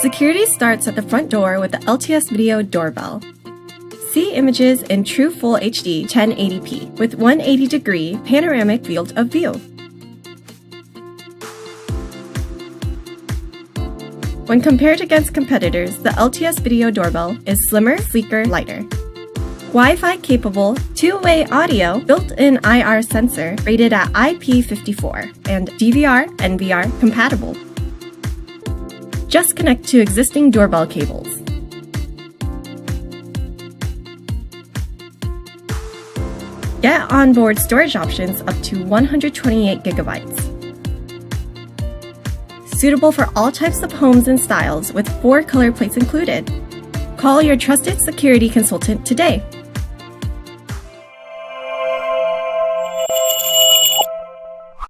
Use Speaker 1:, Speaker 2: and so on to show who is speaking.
Speaker 1: Security starts at the front door with the LTS Video Doorbell. See images in true Full HD 1080p with 180-degree panoramic field of view. When compared against competitors, the LTS Video Doorbell is slimmer, sleeker, lighter. Wi-Fi capable, two-way audio, built-in IR sensor rated at IP54, and DVR/NVR compatible. Just connect to existing doorbell cables. Get onboard storage options up to 128 gigabytes. Suitable for all types of homes and styles with 4 color plates included. Call your trusted security consultant today.